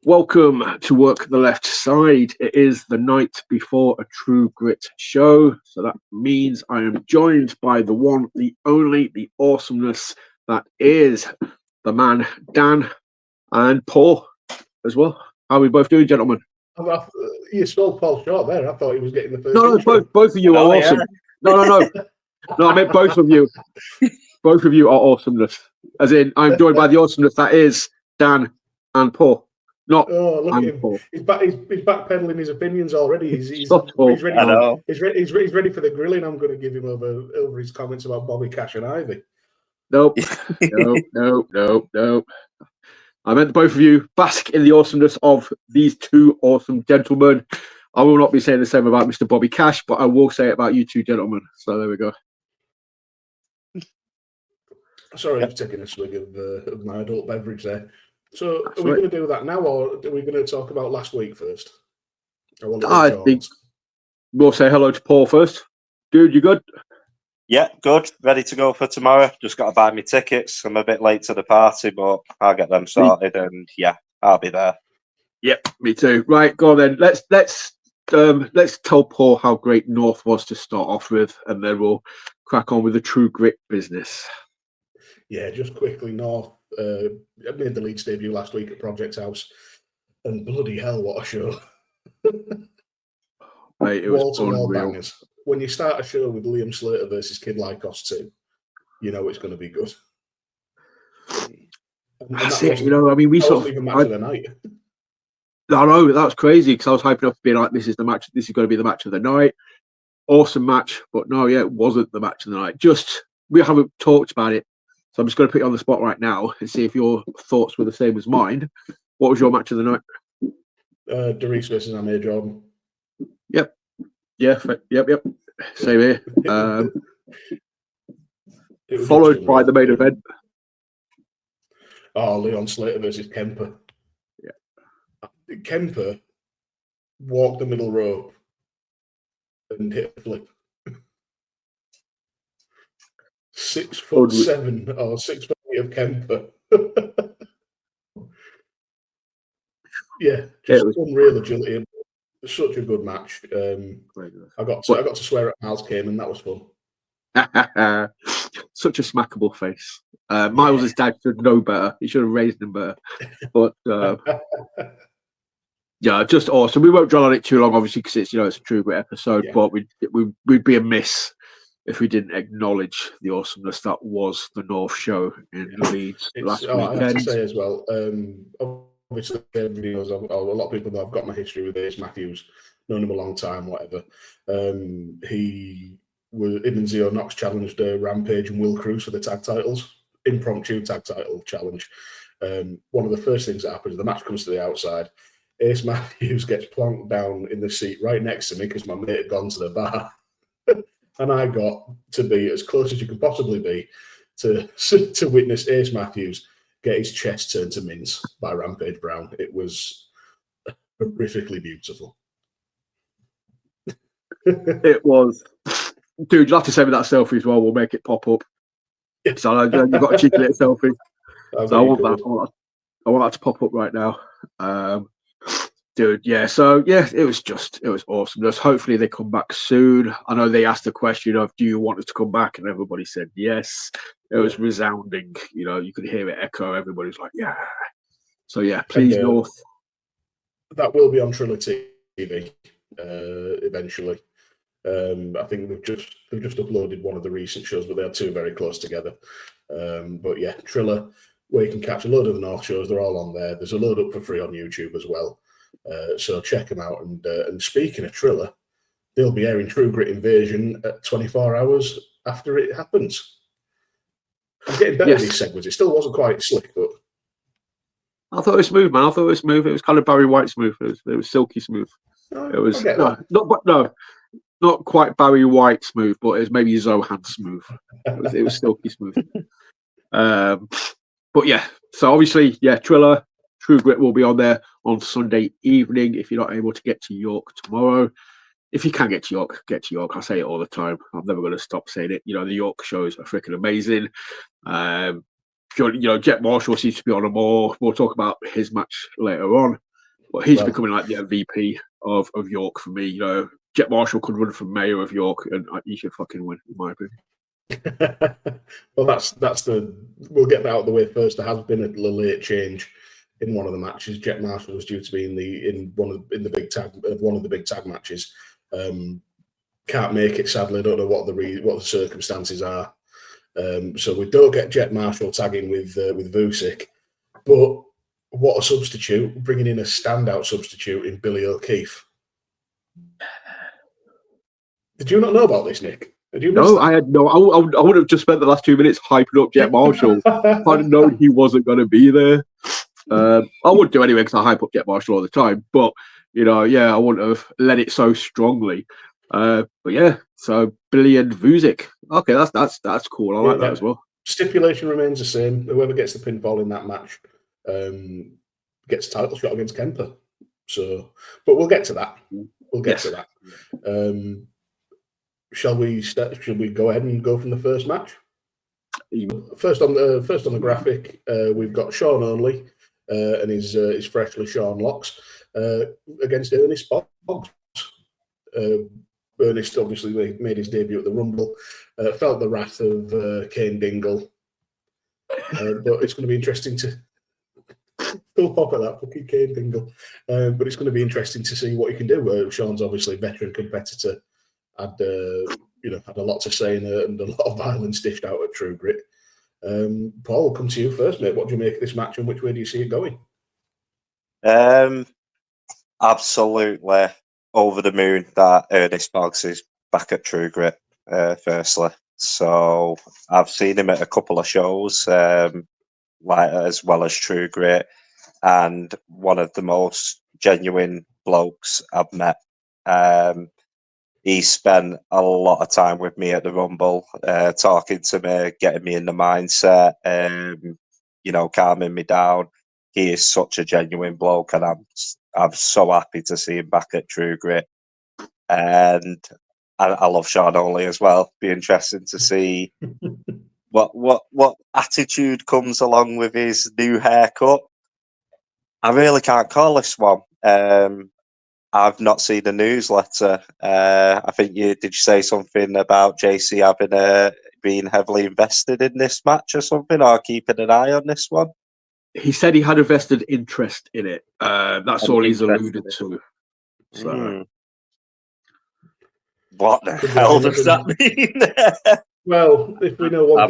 Welcome to Work the Left Side. It is the night before a True Grit show. So that means I am joined by the one, the only, the awesomeness that is the man, Dan, and Paul as well. How are we both doing, gentlemen? You stole Paul short there. I thought he was getting the first. No, both of you are awesome. Yeah. No, I meant both of you. Both of you are awesomeness. As in, I'm joined by the awesomeness that is Dan and Paul. Not look at him. Paul. He's backpedaling his opinions already. He's ready. He's ready for the grilling. I'm going to give him over his comments about Bobby Cash and Ivy. Nope. No. I meant both of you bask in the awesomeness of these two awesome gentlemen. I will not be saying the same about Mr. Bobby Cash, but I will say it about you two gentlemen. So there we go. Sorry, I'm taking a swig of my adult beverage there. So are we going to do that now, or are we going to talk about last week first? I think we'll say hello to Paul first. Dude, you good? Yeah, good. Ready to go for tomorrow. Just got to buy me tickets. I'm a bit late to the party, but I'll get them sorted, and yeah, I'll be there. Yep, me too. Right, go on then. Let's tell Paul how great North was to start off with, and then we'll crack on with the True Grit business. Yeah, just quickly, North. I made the Leeds debut last week at Project House, and bloody hell, what a show! Mate, it was unreal. Bangers. When you start a show with Liam Slater versus Kid Lycos 2, you know it's going to be good. That's it. We saw even match of the night. I know that was crazy because I was hyping up being like, "This is the match. This is going to be the match of the night." Awesome match, but no, yeah, it wasn't the match of the night. Just we haven't talked about it. So I'm just going to put you on the spot right now and see if your thoughts were the same as mine. What was your match of the night? Darius versus Amir Jordan. Yep. Yeah. Yep. Same here. Followed by the main event. Oh, Leon Slater versus Kemper. Yeah. Kemper walked the middle rope and hit a flip. 6'7" or 6'8" of Kemper. Yeah, just unreal agility. Such a good match. I got to swear at Miles Kane, and that was fun. Such a smackable face. Miles' dad should know better. He should have raised him better. But yeah, just awesome. We won't dwell on it too long, obviously, because it's it's a True Grit episode. Yeah. But we'd be amiss if we didn't acknowledge the awesomeness that was the North show in Leeds last weekend. I have to say as well, obviously everybody knows, a lot of people know I've got my history with Ace Matthews, known him a long time, whatever. Him and Zio Knox challenged Rampage and Will Cruz for the tag titles, impromptu tag title challenge. One of the first things that happens, the match comes to the outside. Ace Matthews gets plonked down in the seat right next to me because my mate had gone to the bar. And I got to be as close as you can possibly be to witness Ace Matthews get his chest turned to mince by Rampage Brown. It was horrifically beautiful. It was. Dude, you'll have to send me that selfie as well. We'll make it pop up. So you've got a cheeky little selfie. So I want that. I want that to pop up right now. Dude, yeah. So yeah, it was awesome. Hopefully they come back soon. I know they asked the question of, do you want us to come back? And everybody said yes. It was resounding. You could hear it echo. Everybody's like, yeah. So yeah, please, North. That will be on Triller TV eventually. I think they've just uploaded one of the recent shows, but they're two very close together. But yeah, Triller, where you can catch a load of the North shows. They're all on there. There's a load up for free on YouTube as well. So check them out. And speaking of Triller, they'll be airing True Grit Invasion at 24 hours after it happens. I'm getting better at these segues. It still wasn't quite slick, but I thought it was smooth, man. I thought it was smooth. It was kind of Barry White smooth. It was silky smooth. It was not quite Barry White smooth, but it was maybe Zohan smooth. It was silky smooth. But yeah, so obviously, yeah, Triller, True Grit will be on there on Sunday evening if you're not able to get to York tomorrow. If you can get to York, get to York. I say it all the time. I'm never going to stop saying it. The York shows are freaking amazing. Jet Marshall seems to be on a more. We'll talk about his match later on. But he's Well, becoming like the MVP of York for me. You know, Jet Marshall could run for mayor of York, and he should fucking win, in my opinion. well, that's the. We'll get that out of the way first. There has been a late change in one of the matches. Jet Marshall was due to be in one of the big tag matches. Can't make it, sadly. I don't know what the circumstances are. So we don't get Jet Marshall tagging with Vusic, but what a substitute! Bringing in a standout substitute in Billy O'Keefe. Did you not know about this, Nick? No, I had no. I would have just spent the last 2 minutes hyping up Jet Marshall. If I'd known he wasn't going to be there, I would do anyway because I hype up Jet Marshall all the time. But I wouldn't have led it so strongly. But yeah, so Billy and Vusic. Okay, that's cool. I like that as well. Stipulation remains the same. Whoever gets the pinfall in that match gets a title shot against Kemper. So, but we'll get to that. We'll get to that. Shall we go ahead and go from the first match? First on the graphic, we've got Sean Only and his freshly shorn locks against Ernest Boggs. Ernest obviously made his debut at the Rumble, felt the wrath of Kane Dingle, but it's going to be interesting to still pop at that fucking Kane Dingle. But it's going to be interesting to see what he can do. Sean's obviously a veteran competitor. Had a lot to say and a lot of violence dished out at True Grit. Paul, we'll come to you first, mate. What do you make of this match and which way do you see it going? Absolutely over the moon that Ernest Boggs is back at True Grit, firstly. So I've seen him at a couple of shows, as well as True Grit, and one of the most genuine blokes I've met. He spent a lot of time with me at the Rumble, talking to me, getting me in the mindset, calming me down. He is such a genuine bloke, and I'm so happy to see him back at True Grit. And I love Sean Only as well. Be interesting to see what attitude comes along with his new haircut. I really can't call this one. I've not seen the newsletter. I think did you say something about JC having being heavily invested in this match or something, or keeping an eye on this one? He said he had a vested interest in it. That's all he's alluded to. So, what the hell does that mean? Well, if we know one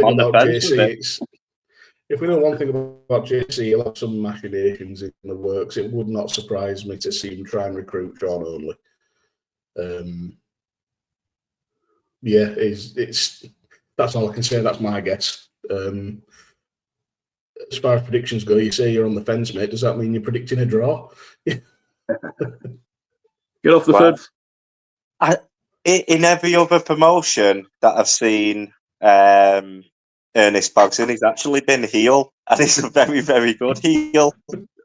thing about JC, he'll have some machinations in the works. It would not surprise me to see him try and recruit Sean Only. That's all I can say. That's my guess. As far as predictions go, you say you're on the fence, mate. Does that mean you're predicting a draw? Get off the fence. In every other promotion that I've seen Ernest Boggs in, he's actually been heel, and he's a very, very good heel.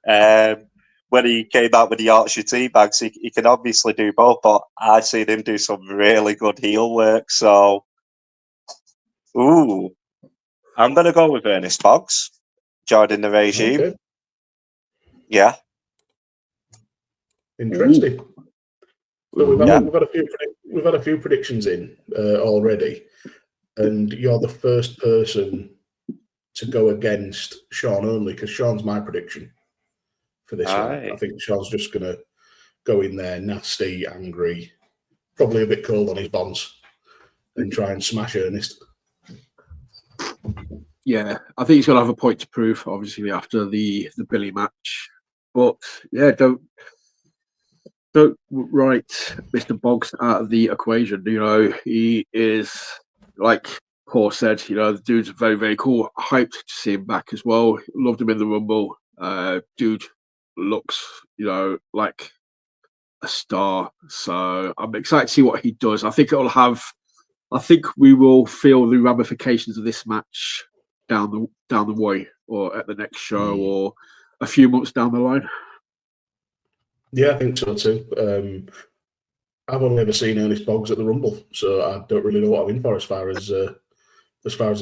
When he came out with the Yorkshire tea bags, he can obviously do both, but I've seen him do some really good heel work. So, I'm going to go with Ernest Boggs, joining the regime. Okay. Yeah. Interesting. So we've had a few predictions in already, and you're the first person to go against Sean Only, because Sean's my prediction for this one. I think Sean's just going to go in there nasty, angry, probably a bit cold on his bonds, and try and smash Ernest. Yeah, I think he's going to have a point to prove, obviously, after the Billy match. But yeah, don't write Mr. Boggs out of the equation. He is, like Paul said, the dude's very, very cool. Hyped to see him back as well. Loved him in the Rumble. Dude looks, like a star. So I'm excited to see what he does. I think we will feel the ramifications of this match down the way, or at the next show, or a few months down the line. Yeah, I think so too. I've only ever seen Ernest Boggs at the Rumble, so I don't really know what I'm in for as far as the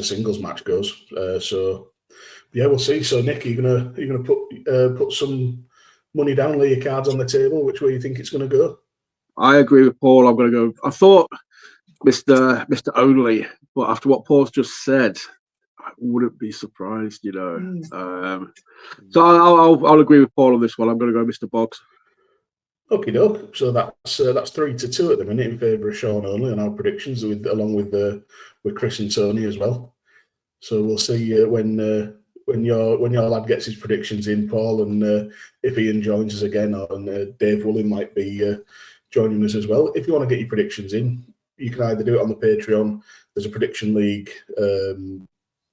singles match goes. So yeah, we'll see. So Nick, are you gonna put some money down, lay your cards on the table. Which way you think it's going to go? I agree with Paul. I'm going to go. I thought Mr. Only, but after what Paul's just said, I wouldn't be surprised, you know. So I'll agree with Paul on this one. I'm going to go Mr. Boggs. Okie doke. So that's 3-2 at the minute in favour of Sean Only on our predictions, along with Chris and Tony as well. So we'll see when your lad gets his predictions in, Paul, and if Ian joins us again, and Dave Woolley might be joining us as well. If you want to get your predictions in, you can either do it on the Patreon. There's a prediction league,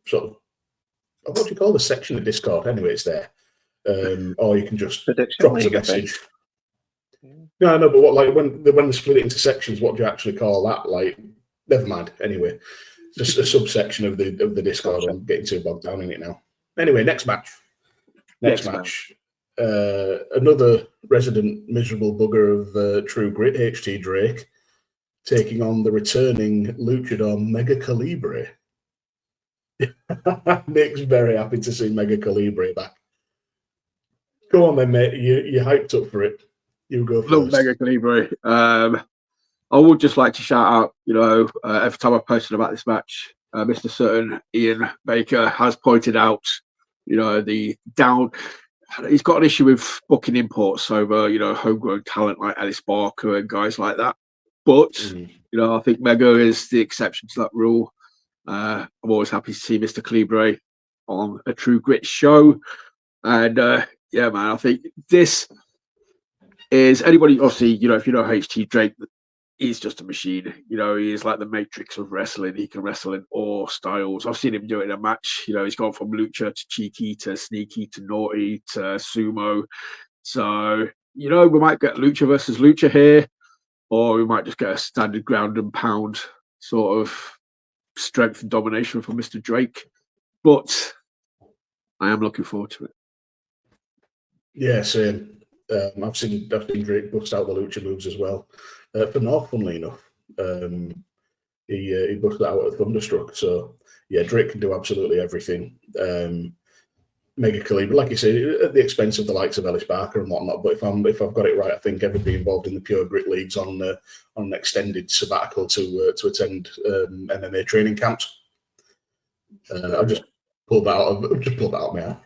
sort of, what do you call the section of Discord? Anyway, it's there. Or you can just drop us a message. No, but what, like, when they split it into sections, what do you actually call that? Like, never mind. Anyway, just a subsection of the Discord. I'm getting too bogged down in it now. Anyway, next match. Next match. Another resident miserable bugger of True Grit, HT Drake, taking on the returning luchador Mega Calibre. Nick's very happy to see Mega Calibre back. Go on then, mate. You're hyped up for it. You go first. Love Mega Calibre. I would just like to shout out, you know, every time I posted about this match, Mr. Sutton, Ian Baker, has pointed out, you know, he's got an issue with booking imports over, you know, homegrown talent like Alice Barker and guys like that. But, you know, I think Mega is the exception to that rule. I'm always happy to see Mr. Calibre on a True Grit show. And, yeah, man, I think this is anybody, obviously, you know, if you know HT Drake, he's just a machine. You know, he is like the matrix of wrestling. He can wrestle in all styles. I've seen him do it in a match. You know, he's gone from lucha to cheeky to sneaky to naughty to sumo. So, you know, we might get lucha versus lucha here, or we might just get a standard ground and pound sort of strength and domination from Mr. Drake. But I am looking forward to it. Yeah, same. I've seen Drake bust out the lucha moves as well. For North, funnily enough, he busted out at Thunderstruck. So yeah, Drake can do absolutely everything. Mega Calibre, like you say, at the expense of the likes of Ellis Barker and whatnot. But if I've got it right, I think everybody involved in the Pure Grit leagues on an extended sabbatical to attend MMA training camps. I've just pulled that out of my ass.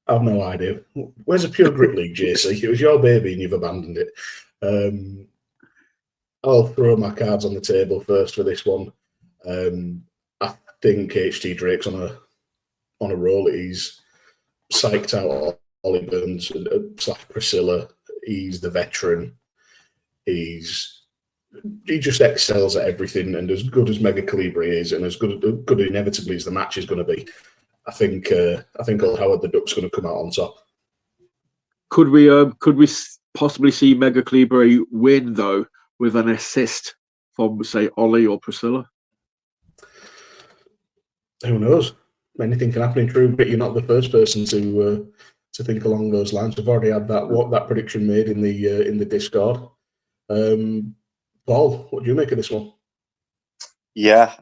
I have no idea. Where's the Pure Grit League, JC? It was your baby and you've abandoned it. I'll throw my cards on the table first for this one. I think HT Drake's on a roll. He's psyched out Ollie Burns / Priscilla. He's the veteran. He just excels at everything, and as good as Mega Calibre is, and as good inevitably as the match is going to be, I think old Howard the Duck's going to come out on top. Could we possibly see Mega Calibre win though with an assist from, say, Ollie or Priscilla? Who knows? Anything can happen in True Grit. You're not the first person to think along those lines. We've already had that prediction made in the Discord. Paul, what do you make of this one? Yeah,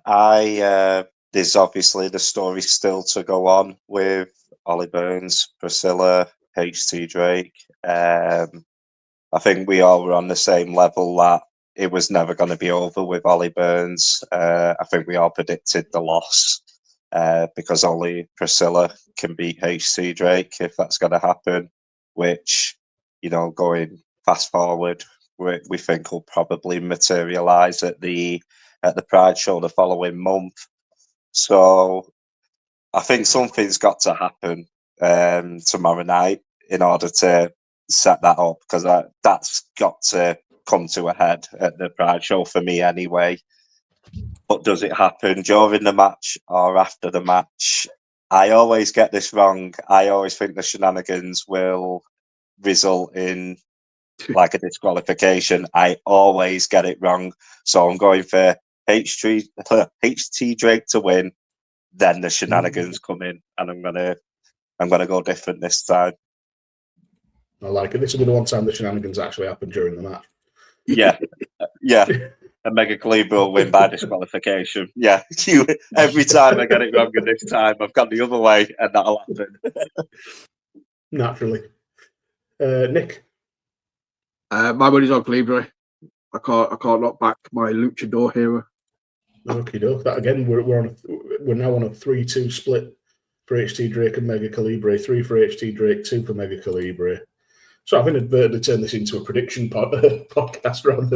there's obviously the story still to go on with Ollie Burns, Priscilla, HT Drake. I think we all were on the same level that it was never going to be over with Ollie Burns. I think we all predicted the loss because only Priscilla can beat HT Drake if that's going to happen, which, you know, going fast forward, we think will probably materialise at the Pride show the following month. So I think something's got to happen tomorrow night in order to set that up, because that's got to come to a head at the Pride show for me anyway. But does it happen during the match or after the match? I always get this wrong. I always think the shenanigans will result in like a disqualification. I always get it wrong. So I'm going for HT Drake to win, then the shenanigans come in, and I'm gonna go different this time. I like it. This will be the one time the shenanigans actually happen during the match. Yeah. And Mega Calibre will win by disqualification. Yeah, every time I get it wrong, and this time I've gone the other way, and that'll happen. naturally. Nick? My money's on Calibre. I can't knock back my luchador hero. Okay, doke. That again, we're now on a 3-2 split for HT Drake and Mega Calibre. 3 for HT Drake, 2 for Mega Calibre. So I've inadvertently turned this into a prediction podcast rather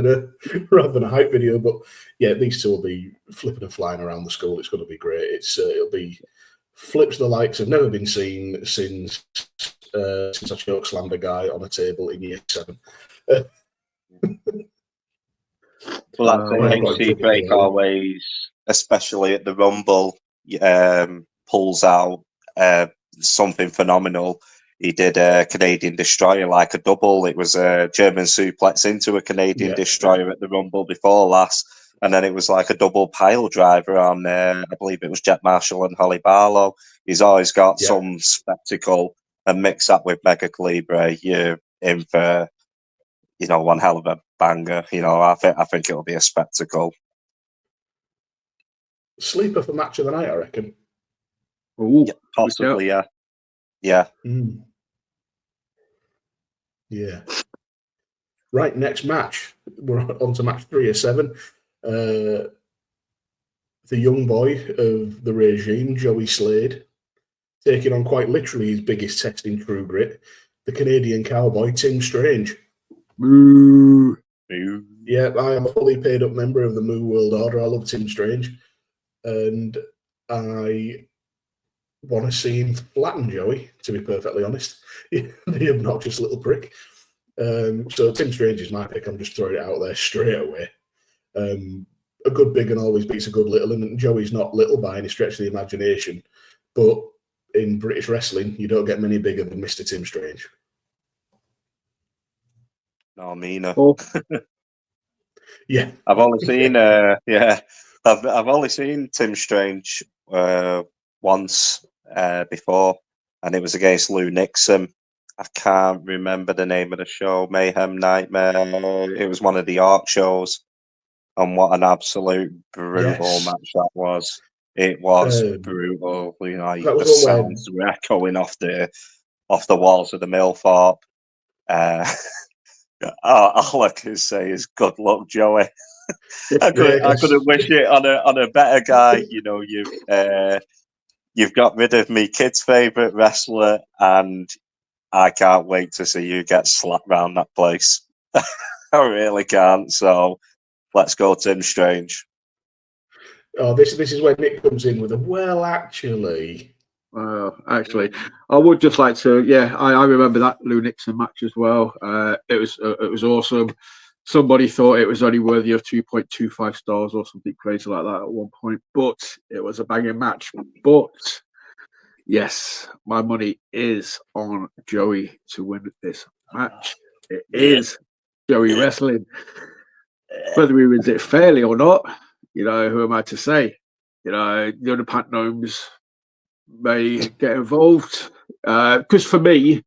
than a hype video. But yeah, these two will be flipping and flying around the school. It's going to be great. It'll be flips the likes have never been seen since I choke slammed a guy on a table in year 7. Well, that's Well, it. I got in HC trouble for Drake that one. always, especially at the Rumble, pulls out something phenomenal. He did a Canadian Destroyer like a double. It was a German suplex into a Canadian Destroyer at the Rumble before last. And then it was like a double pile driver on, I believe it was Jet Marshall and Holly Barlow. He's always got some spectacle, and mix that with Mega Calibre, you're in for, one hell of a banger. I think it'll be a spectacle. Sleeper for match of the night, I reckon. Ooh, yeah, possibly, yeah. Yeah. Right, next match. We're on to match 3 of 7. The young boy of the regime, Joey Slade, taking on quite literally his biggest test in True Grit, the Canadian cowboy, Tim Strange. Moo. Yeah, I am a fully paid up member of the Moo World Order. I love Tim Strange. And I want to see him flatten Joey, to be perfectly honest. The obnoxious little prick. So Tim Strange is my pick. I'm just throwing it out there straight away. A good big and always beats a good little, and Joey's not little by any stretch of the imagination. But in British wrestling, you don't get many bigger than Mr. Tim Strange. No, Mina. Oh. Yeah, I've only seen I've only seen Tim Strange once before, and it was against Lou Nixon. I can't remember the name of the show. Mayhem Nightmare. It was one of the art shows, and what an absolute brutal match that was. It was brutal. The sounds were echoing off the walls of the Millthorpe. All I can say is good luck, Joey. I couldn't wish it on a better guy. You've got rid of me kid's favourite wrestler, and I can't wait to see you get slapped round that place. I really can't. So let's go, Tim Strange. Oh, this is where Nick comes in with a well, actually. Actually, I would just like to. Yeah, I remember that Lou Nixon match as well. It was awesome. Somebody thought it was only worthy of 2.25 stars or something crazy like that at one point, but it was a banging match. But yes, my money is on Joey to win this match. It is Joey wrestling. Whether he wins it fairly or not, who am I to say? The other Pantgnomes may get involved. Because for me,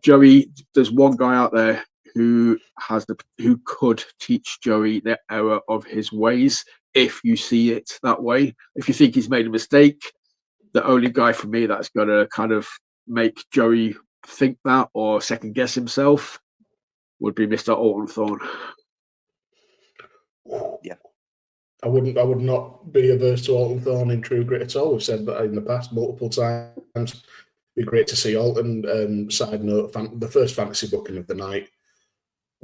Joey, there's one guy out there who could teach Joey the error of his ways. If you see it that way, if you think he's made a mistake, the only guy for me that's going to kind of make Joey think that or second guess himself would be Mr. Alton Thorne. Yeah. I would not be averse to Alton Thorne in True Grit at all. We've said that in the past multiple times. It'd be great to see Alton. Side note, the first fantasy booking of the night.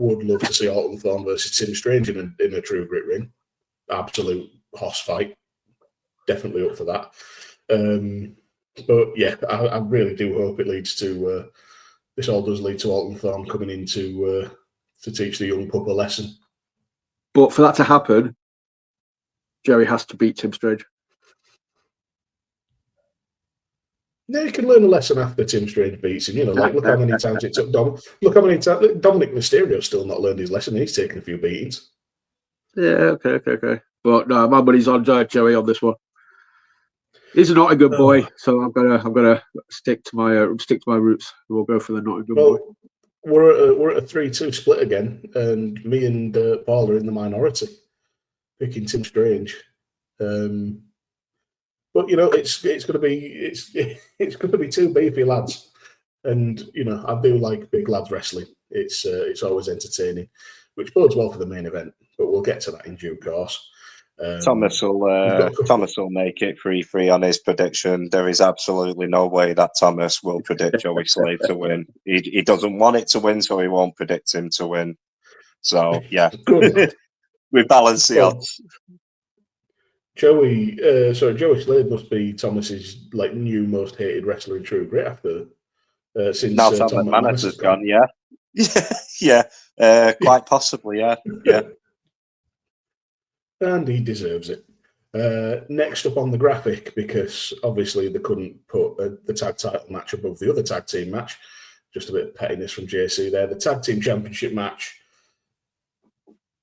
Would love to see Alton Thorne versus Tim Strange in a True Grit ring. Absolute hoss fight. Definitely up for that. But yeah, I really do hope it leads to this all does lead to Alton Thorne coming in to teach the young pup a lesson. But for that to happen, Joey has to beat Tim Strange. Yeah, you can learn a lesson after Tim Strange beats him. Look how many times it took Look how many times Dominic Mysterio's still not learned his lesson. He's taken a few beatings. Yeah, okay. But no, my money's on Joey on this one. He's a Nottingham boy, so I'm gonna stick to my roots. We'll go for the Nottingham boy. We're at a 3-2 split again, and me and Paul are in the minority, picking Tim Strange. But it's going to be two beefy lads And I do like big lads wrestling. It's always entertaining, which bodes well for the main event. But we'll get to that in due course. Thomas will make it 3-3 on his prediction. There is absolutely no way that Thomas will predict Joey Slade to win. He doesn't want it to win, so he won't predict him to win. So yeah, we balance the odds. Joey Slade must be Thomas's new most hated wrestler in True Grit after since now Tom McManus has gone. Yeah, quite possibly. Yeah. And he deserves it. Next up on the graphic, because obviously they couldn't put the tag title match above the other tag team match. Just a bit of pettiness from JC there. The tag team championship match.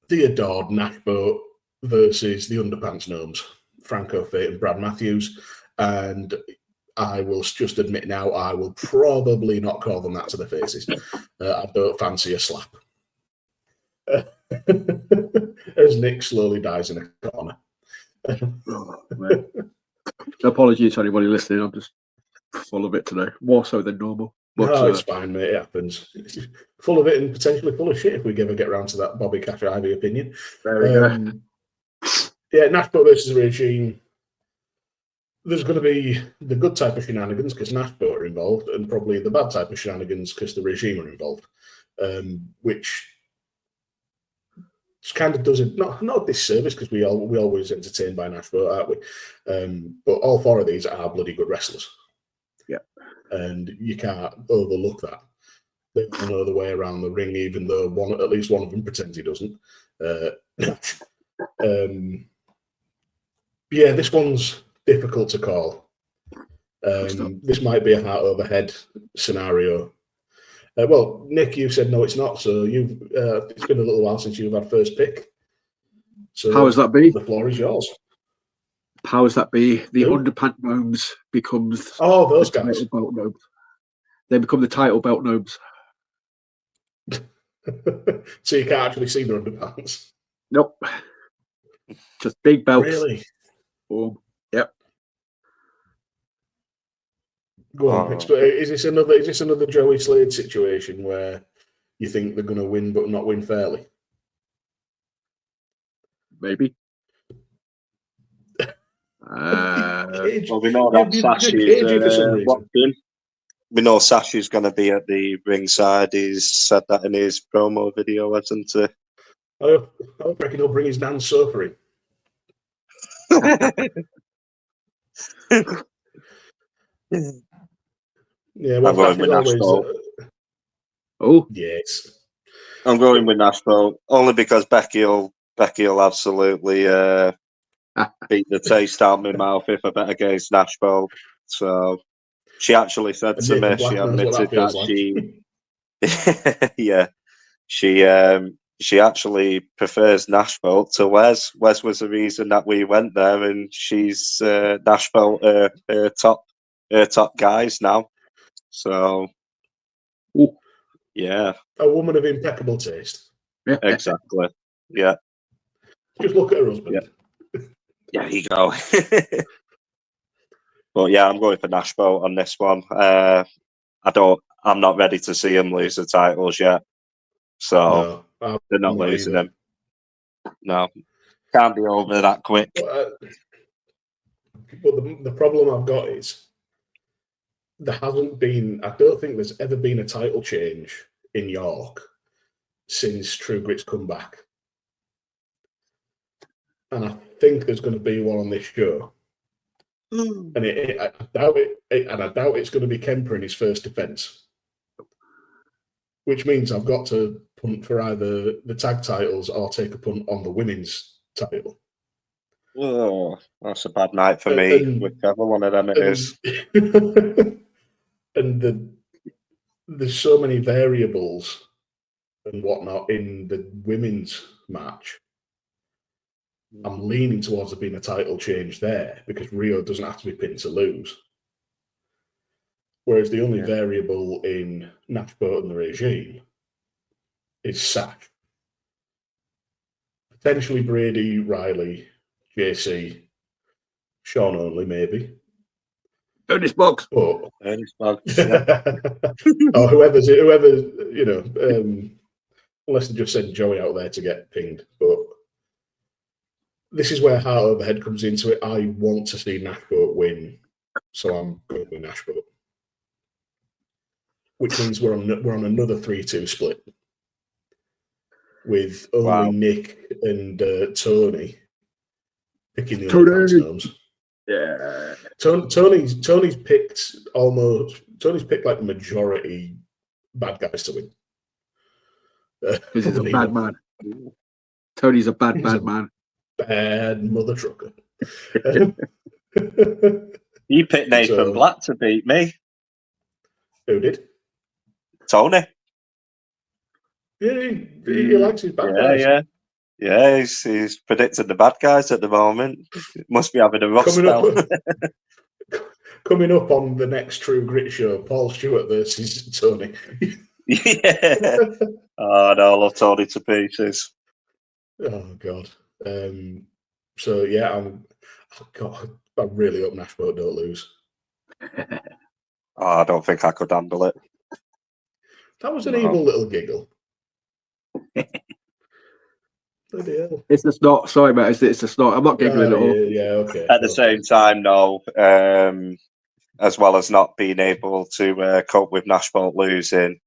The adored Nashboat versus the Underpants Gnomes, Franco Fate and Brad Matthews. And I will just admit now, I will probably not call them that to their faces. I don't fancy a slap. As Nick slowly dies in a corner. Apologies to anybody listening. I'm just full of it today, more so than normal. But, no, it's fine, mate. It happens. Full of it and potentially full of shit if we ever get around to that Bobby Cash Ivy opinion. There we go. Yeah, Nashboat versus Regime. There's going to be the good type of shenanigans because Nashboat are involved, and probably the bad type of shenanigans because the Regime are involved, which kind of does it not a disservice because we always entertained by Nashboat, aren't we? But all four of these are bloody good wrestlers. Yeah, and you can't overlook that. They know the way around the ring, even though at least one of them pretends he doesn't. Yeah, this one's difficult to call. This might be a heart over head scenario. Well, Nick, you said no, it's not. So it's been a little while since you've had first pick. So how does that be? The floor is yours. How does that be? The Underpants Gnomes becomes those guys. Belt gnomes. They become the title belt gnomes. So you can't actually see the underpants. Nope. Just big belts. Really? Boom. Yep. Go on. Is this another Joey Slade situation where you think they're going to win but not win fairly? Maybe. Well, we know that Sashi's watching. We know Sashi's going to be at the ringside. He's said that in his promo video, hasn't he? I reckon he'll bring his Nan Soper in. Yeah, well, I'm going with Nashville. Yes. I'm going with Nashville only because Becky'll absolutely beat the taste out of my mouth if I bet against Nashville. So she actually said to me, she admitted that she actually prefers Nashville to Wes. Wes was the reason that we went there, and she's Nashville her top guys now. So yeah, a woman of impeccable taste. Exactly. Yeah. Just look at her husband. Yeah. There you go. But yeah, I'm going for Nashville on this one. I'm not ready to see him lose the titles yet. So they're not losing them. No. Can't be over that quick. But the problem I've got is I don't think there's ever been a title change in York since True Grit's come back. And I think there's going to be one on this show. And I doubt it's going to be Kemper in his first defense. Which means I've got to punt for either the tag titles or take a punt on the women's title. Oh, that's a bad night for me, whichever one of them it is. And there's so many variables and whatnot in the women's match. I'm leaning towards there being a title change there because Rio doesn't have to be pinned to lose. Whereas the only variable in Nashboat and the Regime is Sash. Potentially Brady, Riley, JC, Sean only, maybe. Ernest Boggs. But Ernest Boggs, yeah. or whoever, you know, unless they just send Joey out there to get pinged. But this is where Heart Overhead comes into it. I want to see Nashboat win, so I'm going with Nashboat, which means we're on another 3-2 split with only Nick and Tony picking the underpants gnomes. Yeah. Tony's picked like the majority bad guys to win. Because he's a bad man. Tony's a bad man. Bad mother trucker. You picked Nathan Black to beat me. Who did? Tony. Yeah, he likes his bad guys. Yeah, he's predicting the bad guys at the moment. Must be having a rough spell. Coming up on the next True Grit show, Paul Stewart versus Tony. Yeah. Oh no, I love Tony to pieces. Oh God. So yeah, I'm really hope Nashboat don't lose. I don't think I could handle it. That was an evil little giggle. Bloody hell. It's the snot. Sorry, mate. It's the snot. I'm not giggling at all. Yeah, okay. At the same time, no. As well as not being able to cope with Nashboat losing,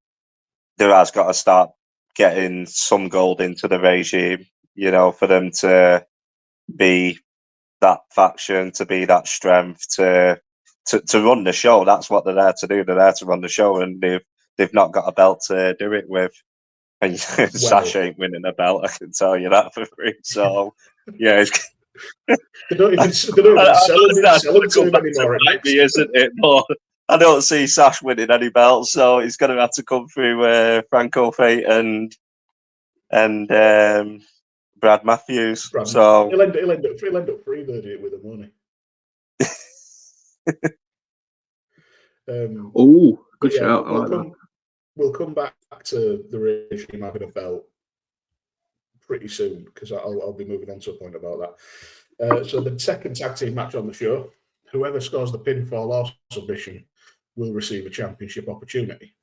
there has got to start getting some gold into the regime, you know, for them to be that faction, to be that strength, to run the show. That's what they're there to do. They're there to run the show, and they've not got a belt to do it with. And Sasha ain't winning a belt, I can tell you that for free. So, yeah, they don't even sell them to him anymore. Isn't it? But I don't see Sash winning any belts, so he's going to have to come through Franco Fate and Brad Matthews. So he'll end up free though with the money. Good shout. We'll come back to the regime having a belt pretty soon because I'll be moving on to a point about that. So the second tag team match on the show, whoever scores the pinfall or submission will receive a championship opportunity.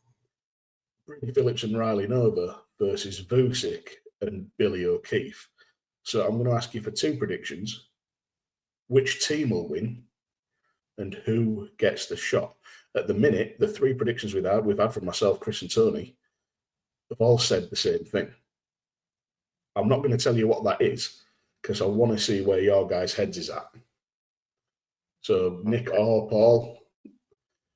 Brady Phillips and Riley Nova versus Vusic and Billy O'Keefe. So I'm going to ask you for two predictions. Which team will win and who gets the shot? At the minute, the three predictions we've had from myself, Chris and Tony, have all said the same thing. I'm not going to tell you what that is because I want to see where your guys' heads is at. So, Nick or Paul,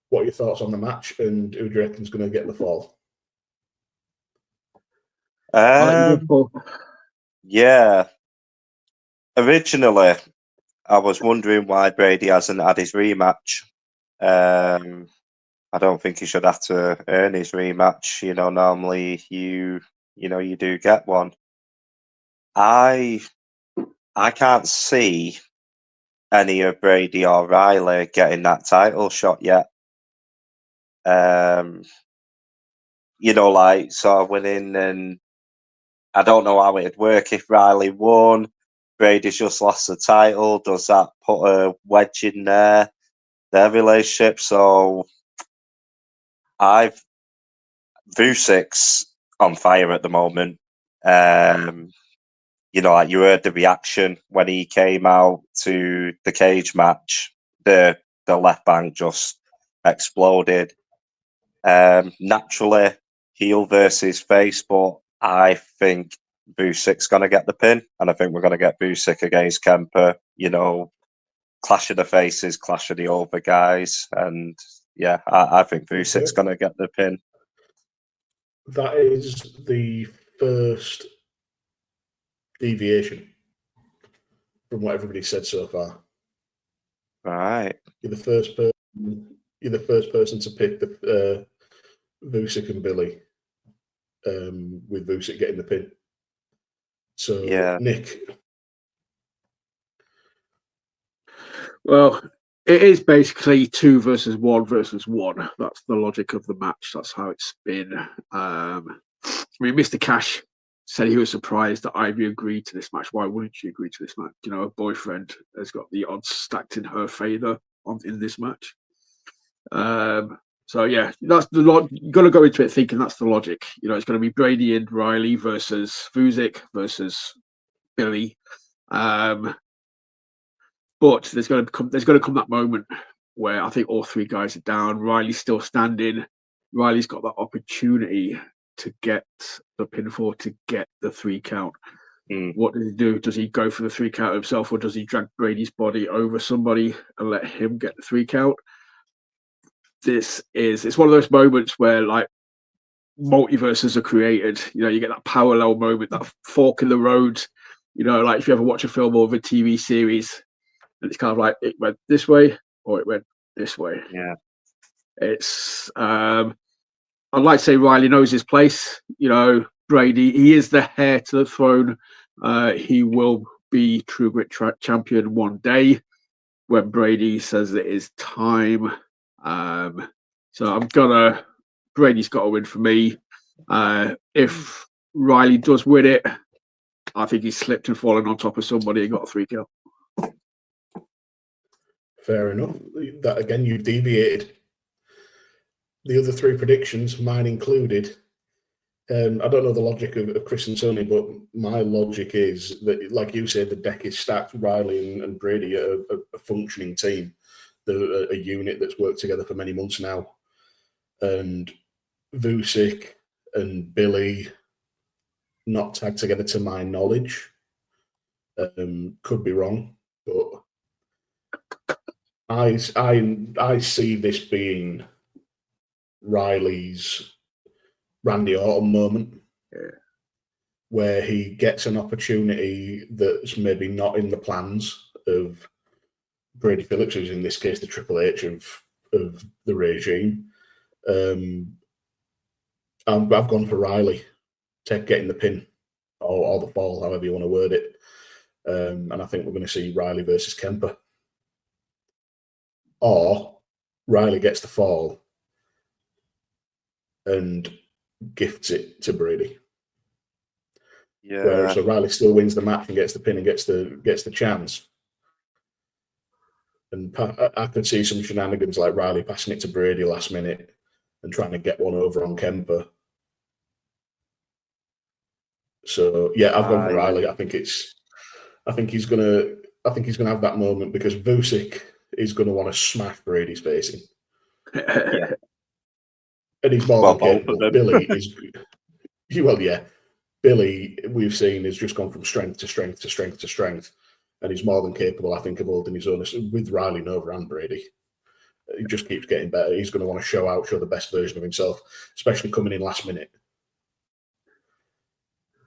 what are your thoughts on the match and who do you reckon's going to get the fall? Yeah. Originally, I was wondering why Brady hasn't had his rematch. I don't think he should have to earn his rematch. You know, normally you do get one. I can't see any of Brady or Riley getting that title shot yet. You know, like sort of winning, and I don't know how it'd work if Riley won. Brady's just lost the title. Does that put a wedge in their relationship? So Vusic's on fire at the moment. You know, like you heard the reaction when he came out to the cage match. The left bank just exploded. Naturally, heel versus face, but I think Vusic's going to get the pin, and I think we're going to get Vusic against Kemper. You know, clash of the faces, clash of the over guys, and yeah, I think Vusic's going to get the pin. That is the first deviation from what everybody said so far. Right. You're the first person to pick the Vusic and Billy, with Vusic getting the pin. So, yeah. Nick. Well, it is basically 2 versus 1 versus 1. That's the logic of the match. That's how it's been. I mean, Mr. Cash said he was surprised that Ivy agreed to this match. Why wouldn't she agree to this match? You know, her boyfriend has got the odds stacked in her favour in this match. So yeah, that's the lot. You got to go into it thinking that's the logic. It's going to be Brady and Riley versus Vuzic versus Billy. But there's going to come that moment where I think all three guys are down. Riley's still standing. Riley's got that opportunity to get the pinfall, to get the 3 count. What does he do? Does he go for the 3 count himself, or does he drag Brady's body over somebody and let him get the 3 count? It's one of those moments where like multiverses are created. You get that parallel moment, that fork in the road. Like if you ever watch a film or a TV series, and it's kind of like it went this way or it went this way. Yeah. It's I'd like to say Riley knows his place. Brady, he is the heir to the throne. He will be True Grit champion one day when Brady says it is time. So Brady's got to win for me. If Riley does win it, I think he's slipped and fallen on top of somebody and got a 3 kill. Fair enough. That again, you deviated. The other 3 predictions, mine included. I don't know the logic of Chris and Tony, but my logic is that, like you said, the deck is stacked. Riley and Brady are a functioning team. They're a unit that's worked together for many months now. And Vuzic and Billy, not tagged together to my knowledge. Could be wrong, but I see this being Riley's Randy Orton moment, where he gets an opportunity that's maybe not in the plans of Brady Phillips, who's in this case the Triple H of the regime. I've gone for Riley, getting the pin or the fall, however you want to word it. And I think we're going to see Riley versus Kemper. Or Riley gets the fall and gifts it to Brady. Yeah. Whereas so Riley still wins the match and gets the pin and gets the chance. And I could see some shenanigans like Riley passing it to Brady last minute and trying to get one over on Kemper. So yeah, I've gone for Riley. I think he's gonna have that moment because Vuzic is gonna want to smash Brady's face in. Yeah. And he's more than capable. Billy is Billy, we've seen, has just gone from strength to strength to strength to strength. And he's more than capable, I think, of holding his own with Riley Nova and Brady. He just keeps getting better. He's going to want to show the best version of himself, especially coming in last minute.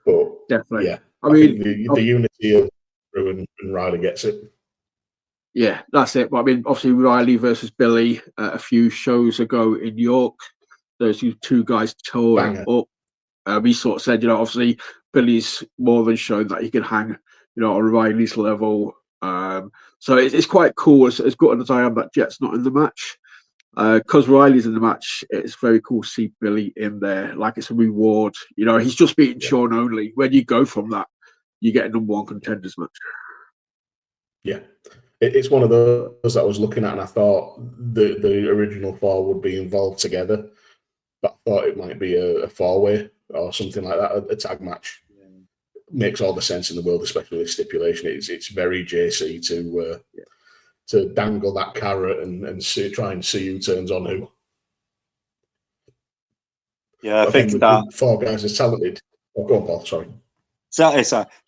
But definitely, yeah, I mean, the unity of Drew and Riley gets it. Yeah, that's it. But I mean, obviously, Riley versus Billy a few shows ago in York, those 2 guys tore it up. We sort of said, obviously, Billy's more than shown that he can hang, on Riley's level. So it's quite cool. As good as I am that Jet's not in the match. Because Riley's in the match, it's very cool to see Billy in there. Like it's a reward. He's just beating Sean only. When you go from that, you get a #1 contenders match. Yeah. It's one of those that I was looking at and I thought the original 4 would be involved together. But I thought it might be a 4-way or something like that, a tag match. Yeah. Makes all the sense in the world, especially with stipulation. It's very JC to dangle that carrot and try and see who turns on who. Yeah, I think that 4 guys as talented. Oh, go on, Paul. Sorry.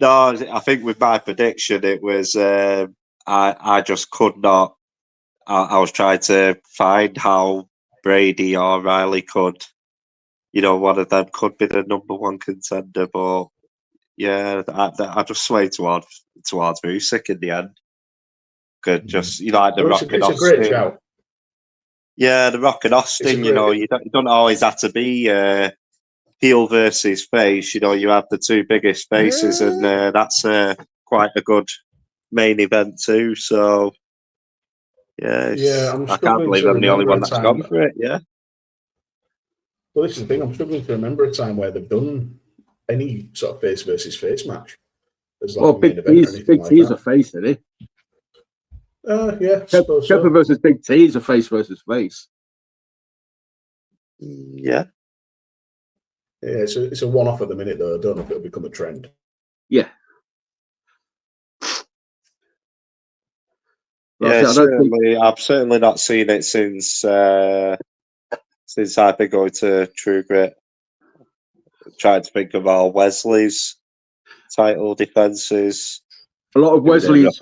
No, I think with my prediction, it was I just could not. I was trying to find how Brady or Riley could, one of them could be the #1 contender. But yeah, I just swayed towards Vuzic in the end. Could just like the Rock and Austin. It's a great shout. Yeah, the Rock and Austin. You don't always have to be heel versus face. You have the 2 biggest faces, and that's quite a good main event too. So yeah, I can't believe I'm the only one that's gone for it. Yeah. Well, this is the thing. I'm struggling to remember a time where they've done any sort of face versus face match. Big T's a face, isn't he? Yeah, Kemper versus Big T is a face versus face. Yeah. Yeah, it's a one-off at the minute, though. I don't know if it'll become a trend. Yeah. Yeah, I don't think... I've certainly not seen it since I've been going to True Grit. Trying to think of all Wesley's title defenses. A lot of Wesley's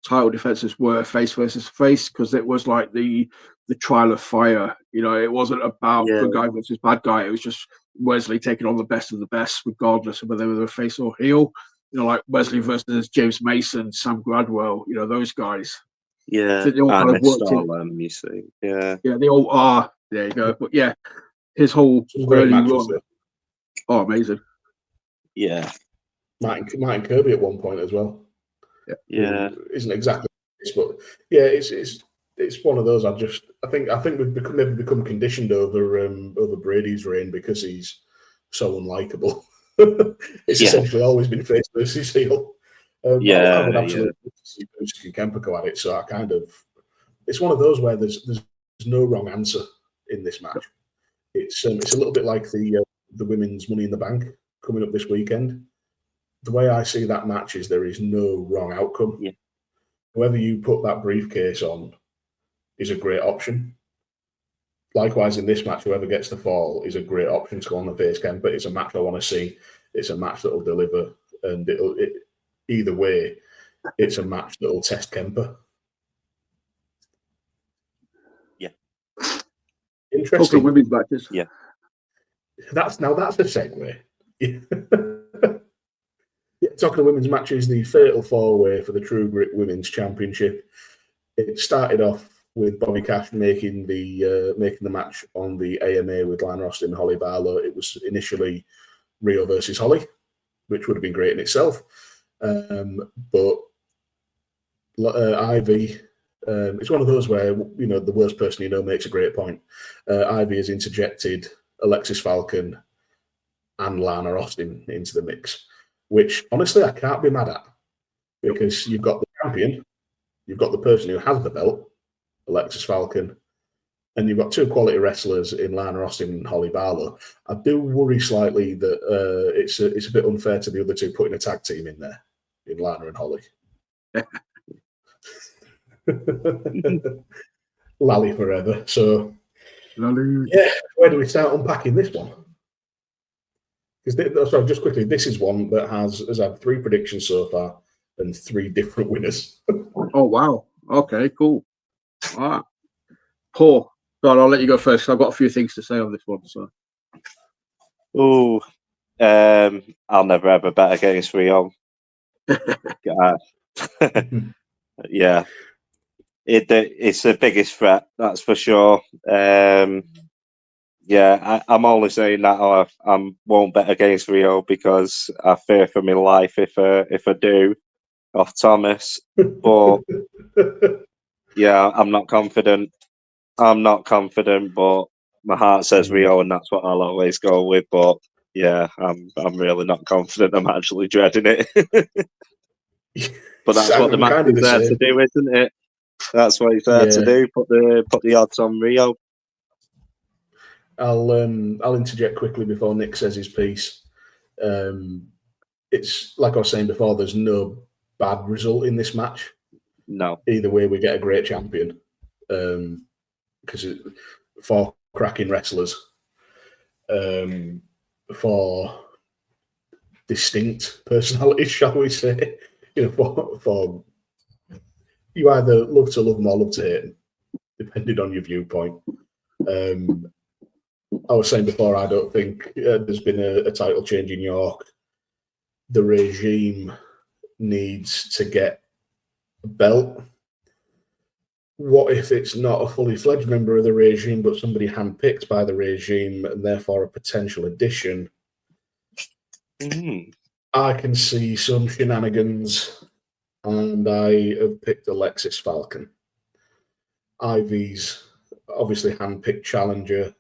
title defenses were face versus face, because it was like the trial of fire. You know, it wasn't about good guy versus bad guy. It was just Wesley taking on the best of the best, regardless of whether they were face or heel. You know, like Wesley versus James Mason, Sam Gradwell. You know, those guys. Yeah, So they all I kind of missed worked all in. them. You see, yeah, They all are. There you go. But yeah, his whole Some great early matches, run. Oh, amazing. yeah. Martin Kirby at one point as well. Yeah. Isn't exactly this, but yeah, it's one of those. I think we've maybe become conditioned over Brady's reign because he's so unlikable. It's essentially always been face versus heel. I would absolutely see Bruce and Kemper go at it. So it's one of those where there's no wrong answer in this match. It's a little bit like the women's Money in the Bank coming up this weekend. The way I see that match is there is no wrong outcome. Yeah. Whoever you put that briefcase on is a great option. Likewise, in this match, whoever gets the fall is a great option to go on the face Kemper. It's a match I want to see. It's a match that will deliver, and either way, it's a match that will test Kemper. Yeah. Interesting. Women's matches. Yeah. That's a segue. Yeah, talking of women's matches, the Fatal 4-Way for the True Grit Women's Championship. It started off with Bobby Cash making the match on the AMA with Lana Austin and Holly Barlow. It was initially Rio versus Holly, which would have been great in itself. But Ivy, it's one of those where, you know, the worst person you know makes a great point. Ivy has interjected Alexis Falcon and Lana Austin into the mix, which honestly I can't be mad at, because you've got the champion, you've got the person who has the belt, Alexis Falcon, and you've got two quality wrestlers in Lana Austin and Holly Barlow. I do worry slightly that it's a bit unfair to the other two putting a tag team in there, in Lana and Holly. Lally forever. So, yeah, where do we start unpacking this one? Sorry, just quickly, this is one that has had 3 predictions so far and 3 different winners. Oh, wow. Okay, cool. All right. Paul, God, I'll let you go first. I've got a few things to say on this one. So, I'll never ever bet against Rio. Yeah, it's the biggest threat, that's for sure. Yeah, I'm only saying that I won't bet against Rio because I fear for my life if I do off Thomas. But yeah, I'm not confident. But my heart says Rio, and that's what I'll always go with. But yeah, I'm really not confident. I'm actually dreading it. But that's what the match is there to do, isn't it? That's what it's there to do. Put the odds on Rio. I'll interject quickly before Nick says his piece. It's like I was saying before, there's no bad result in this match. No. Either way, we get a great champion. Because 4 cracking wrestlers, for distinct personalities, shall we say? You know, for you either love to love them or love to hate them, depending on your viewpoint. I was saying before, I don't think there's been a title change in York. The regime needs to get a belt. What if it's not a fully fledged member of the regime, but somebody handpicked by the regime and therefore a potential addition? I can see some shenanigans, and I have picked Alexis Falcon. Ivy's obviously handpicked challenger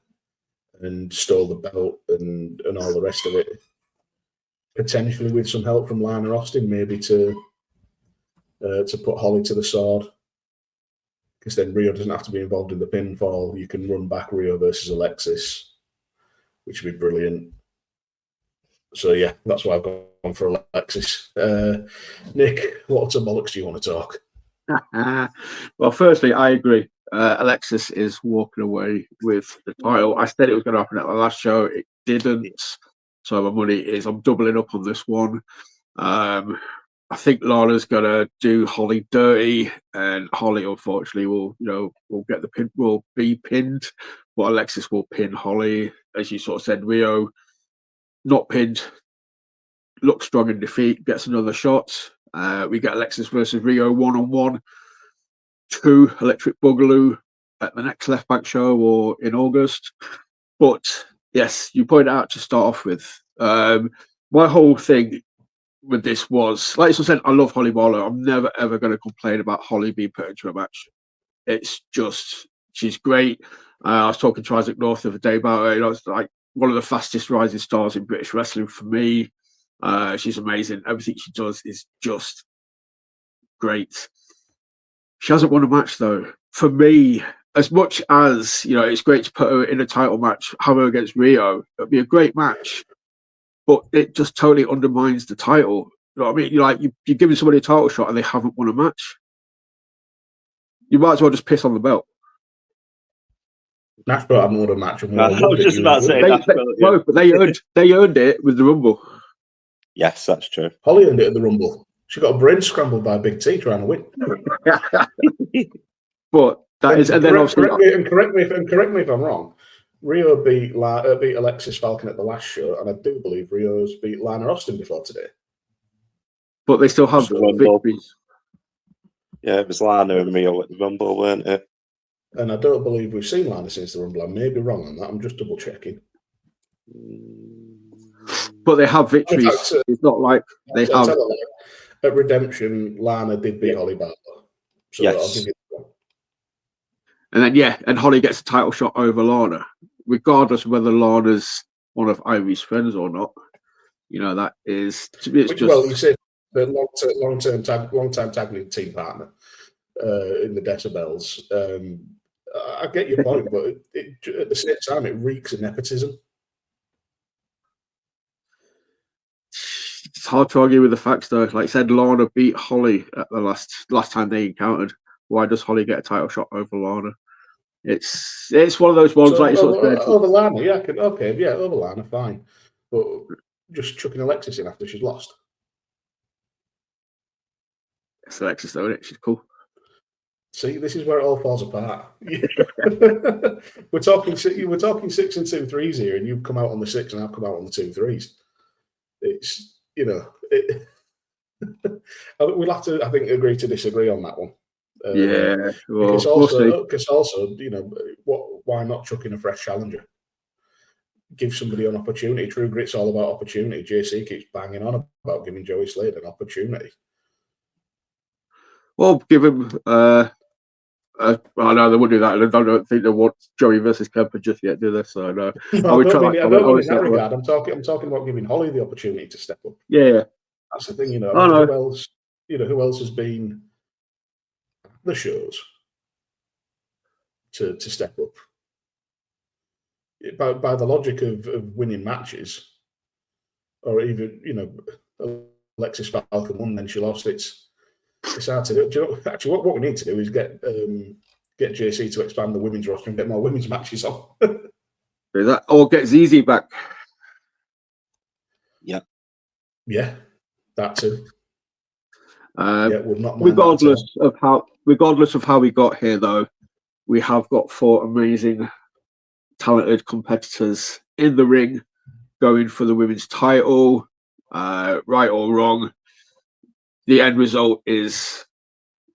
and stole the belt and all the rest of it. Potentially with some help from Lana Austin, maybe to put Holly to the sword. because then Rio doesn't have to be involved in the pinfall. You can run back Rio versus Alexis, which would be brilliant. So yeah, that's why I've gone for Alexis. Nick, what sort of bollocks do you want to talk? Well, firstly, I agree. Alexis is walking away with the title. I said it was going to happen at the last show. It didn't. So my money is I'm doubling up on this one. I think Lana's going to do Holly dirty, and Holly, unfortunately, will get the pin, will be pinned, but Alexis will pin Holly, as you sort of said. Rio not pinned, looks strong in defeat, gets another shot. We get Alexis versus Rio 1-on-1, 2 Electric Boogaloo at the next left back show or in August. But yes, you pointed out to start off with. My whole thing with this was, like I said, I love Holly Barlow. I'm never ever going to complain about Holly being put into a match. It's just, she's great. I was talking to Isaac North the other day about her. It's like one of the fastest rising stars in British wrestling for me. She's amazing. Everything she does is just great. She hasn't won a match though. For me, as much as it's great to put her in a title match, have her against Rio. It'd be a great match, but it just totally undermines the title. You know what I mean? You're giving somebody a title shot and they haven't won a match. You might as well just piss on the belt. Nashville haven't won a match. I was just about to say Nashville. No, but they earned it with the Rumble. Yes, that's true. Holly earned it at the Rumble. She got a brain scrambled by Big T trying to win. But that is, and then obviously, correct me if I'm wrong. Rio beat Alexis Falcon at the last show, and I do believe Rio's beat Lana Austin before today. But they still have victories. Yeah, it was Lana and Rio at the Rumble, weren't it? And I don't believe we've seen Lana since the Rumble. I may be wrong on that. I'm just double checking. But they have victories. Fact, it's not like they have. At Redemption, Lana did beat Holly Barlow. So yes. I'll give you that. And then and Holly gets a title shot over Lana, regardless of whether Lana's one of Ivy's friends or not. That is, to me, it's just. Well, you said the long-time tag team partner in the Decibels. I get your point, but at the same time, it reeks of nepotism. It's hard to argue with the facts, though. Like I said, Lana beat Holly at the last time they encountered. Why does Holly get a title shot over Lana? It's one of those ones over Lana, yeah, over Lana, fine, but just chucking Alexis in after she's lost. It's Alexis, though, isn't it? She's cool. See, this is where it all falls apart. We're talking 6 and 2 3s here, and you've come out on the 6 and I've come out on the 2 3s. It's we'll have to, I think, agree to disagree on that one. Because also, why not chuck in a fresh challenger? Give somebody an opportunity. True Grit's all about opportunity. JC keeps banging on about giving Joey Slade an opportunity. Well, give him. No, they wouldn't do that. I don't think they want Joey versus Kempers just yet, do they? So no. I don't mean in that regard. I'm talking about giving Holly the opportunity to step up. Yeah. That's the thing, Who else? Who else has been the shows to step up? By the logic of winning matches, or even Alexis Falcon won, then she lost. It's hard to do. Actually, what we need to do is get JC to expand the women's roster and get more women's matches on. Or get ZZ back. Yeah. Yeah, that too. Regardless of how we got here, though, we have got 4 amazing, talented competitors in the ring going for the women's title. Right or wrong, the end result is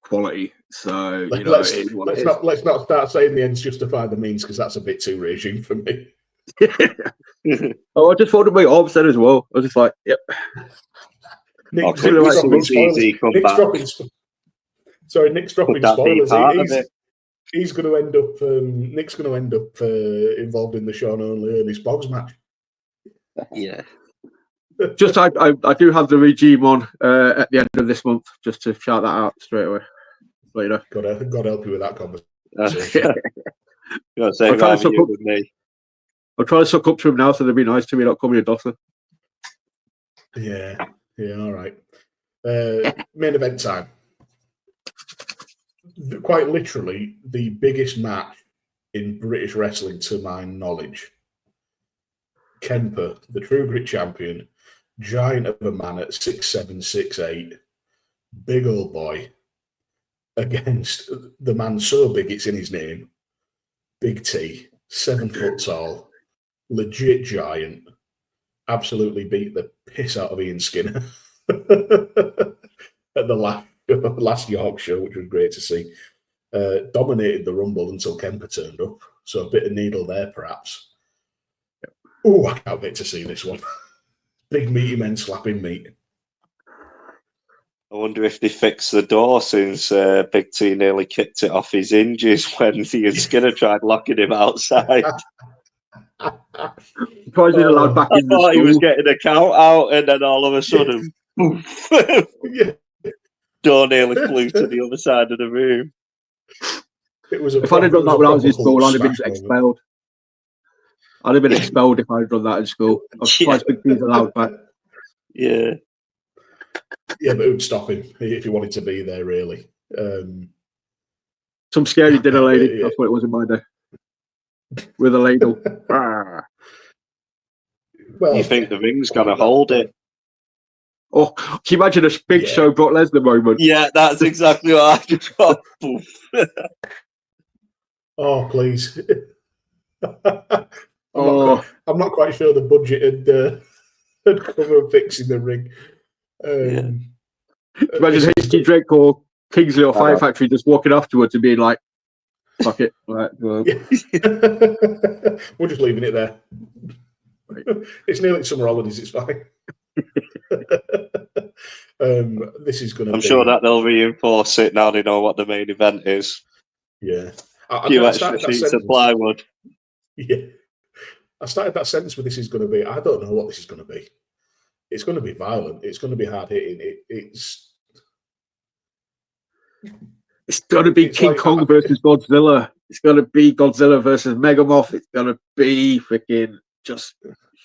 quality. So let's not start saying the ends justify the means, because that's a bit too raging for me. I just thought about Armstead as well. I was just like, yep. Nick's dropping spoilers. He's going to end up. Nick's going to end up involved in the Sean Only Ernest Boggs match. Yeah. Just I do have the regime on at the end of this month, just to shout that out straight away. later. God help you with that conversation. You're say I'm trying rather to you than me. I'm trying to suck up to him now, so they'll be nice to me, not call me a dosser. Yeah, all right. Main event time. Quite literally, the biggest match in British wrestling, to my knowledge. Kemper, the True Grit champion, giant of a man at 6'7", 6'8", big old boy, against the man so big it's in his name, Big T, 7 foot tall, legit giant, absolutely beat the piss out of Ian Skinner at the last York show, which was great to see. Dominated the Rumble until Kemper turned up, so a bit of needle there, perhaps. Oh, I can't wait to see this one. Big meaty men slapping meat. I wonder if they fixed the door since Big T nearly kicked it off his hinges when Ian Skinner tried locking him outside. Surprised he's allowed back I in the thought he was school. getting a count out, and then all of a sudden, Yeah. door nearly flew to the other side of the room. It was If I'd have done that when I was in school, I'd have been smash moment. expelled. I'd have been expelled if I'd have done that in school. I'm surprised Big T's allowed back. Yeah. Yeah, but it would stop him if he wanted to be there, really. Some scary dinner lady. Yeah. That's what it was in my day. With a ladle. Ah. Well, You think the ring's going to hold it? Oh, can you imagine a big Yeah. show Brock Lesnar moment? Yeah, that's exactly what I just got. Oh, please. Oh, I'm not quite sure the budget had covered fixing the ring. imagine H.T. Drake or Kingsley or Fire Factory just walking afterwards and being like, fuck it. Right, well. Yeah. We're just leaving it there. It's nearly summer holidays, it's fine. This is going to I'm be... sure that they'll reinforce it now they know what the main event is. Yeah. A few extra sheets of plywood. Yeah. I started that sentence with this is going to be... I don't know what this is going to be. It's going to be violent. It's going to be hard-hitting. It's going to be King Kong versus Godzilla. It's going to be Godzilla versus Megamoth. It's going to be freaking just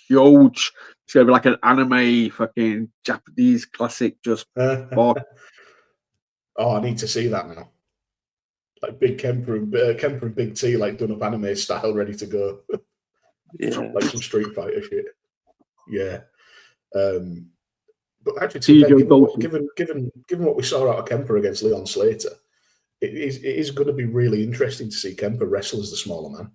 huge. It's going to be like an anime fucking Japanese classic. Just Oh, I need to see that now. Like Big Kemper and Big T, like done up anime style, ready to go. Yeah. Like some Street Fighter shit. Yeah. But actually, given what we saw out of Kemper against Leon Slater, it is going to be really interesting to see Kemper wrestle as the smaller man.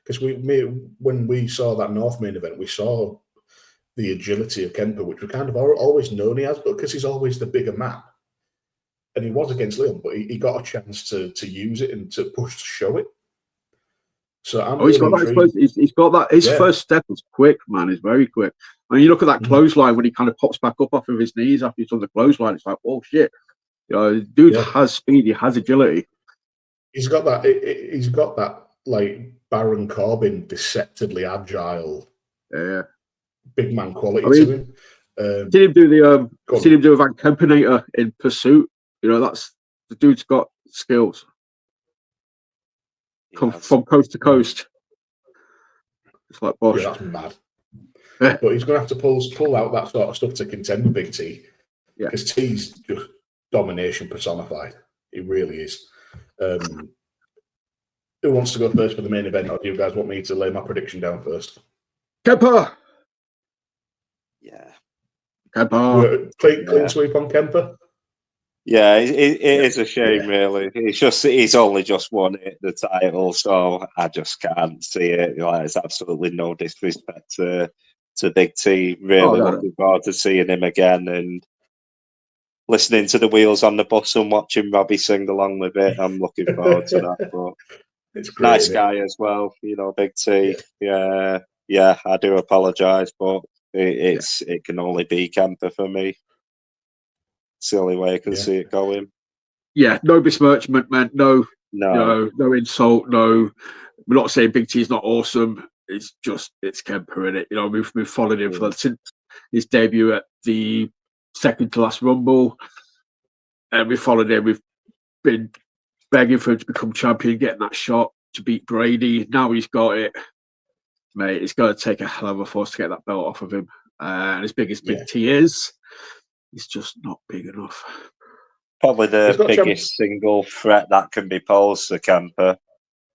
Because when we saw that North main event, we saw the agility of Kemper, which we kind of always known he has, but because he's always the bigger man. And he was against Leon, but he got a chance to use it and to push to show it. So he's got that. His first step is quick, man. It's very quick. I mean, you look at that clothesline when he kind of pops back up off of his knees after he's done the clothesline. It's like, oh shit! You know, the dude has speed. He has agility. He's got that. He's got that like Baron Corbin, deceptively agile, big man quality to him. Seen him do a Van Kempenator in Pursuit. You know, the dude's got skills. From coast to coast. It's like Bosch. Yeah, that's mad. But he's going to have to pull out that sort of stuff to contend with Big T. Yeah. Because T's just domination personified. He really is. Who wants to go first for the main event, or do you guys want me to lay my prediction down first? Kemper! Yeah. Kemper. Clean sweep on Kemper? Yeah, it is a shame, really. It's just he's only just won the title, so I just can't see it. Like, there's absolutely no disrespect to Big T. Really looking forward to seeing him again and listening to the wheels on the bus and watching Robbie sing along with it. I'm looking forward to that. But it's great, nice guy as well, you know, Big T. Yeah, I do apologise, but it can only be Kemper for me. It's the only way I can see it going. Yeah, no besmirchment, man. No insult. No, we're not saying Big T is not awesome. It's Kemper in it. You know, we've followed him since his debut at the second to last Rumble, and we followed him. been begging for him to become champion, getting that shot to beat Brady. Now he's got it, mate. It's going to take a hell of a force to get that belt off of him. And as big as Big T is, it's just not big enough. Probably the biggest single threat that can be posed to Kemper.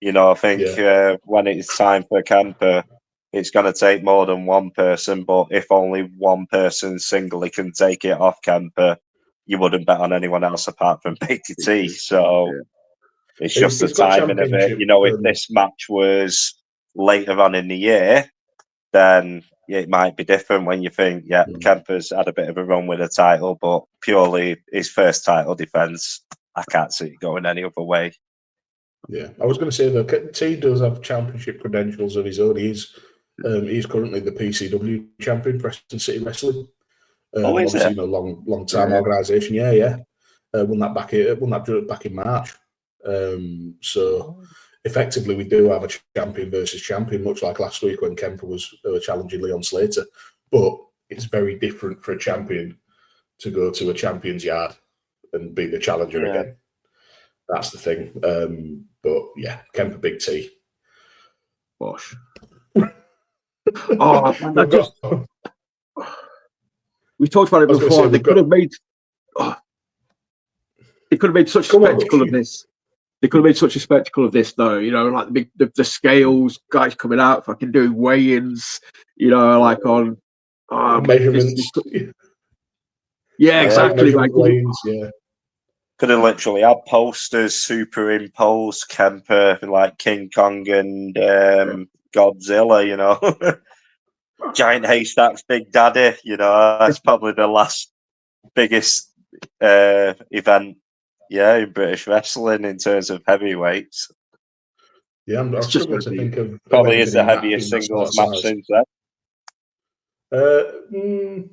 You know, I think when it's time for Kemper, it's going to take more than one person. But if only one person singly can take it off Kemper, you wouldn't bet on anyone else apart from Big T. So it's just the timing of it. You know, if this match was later on in the year, then it might be different when you think, Kemper's had a bit of a run with the title, but purely his first title defence, I can't see it going any other way. Yeah, I was going to say that T does have championship credentials of his own. He's currently the PCW champion, Preston City Wrestling. Obviously, long time organisation. Won that back in March. So effectively, we do have a champion versus champion, much like last week when Kemper was challenging Leon Slater. But it's very different for a champion to go to a champion's yard and be the challenger again. That's the thing. But yeah, Kemper Big T. Bosh. We talked about it before. They could have made. They could have made such a spectacle of this. They could have made such a spectacle of this, though. You know, like the scales, guys coming out, fucking doing weigh-ins. You know, like on measurements. Exactly. Like, could have literally had posters superimposed Kemper like King Kong and Godzilla. You know, Giant Haystacks, Big Daddy. You know, that's probably the last biggest event. In British wrestling in terms of heavyweights. Yeah, I'm struggling to think of probably is the heaviest singles match since then.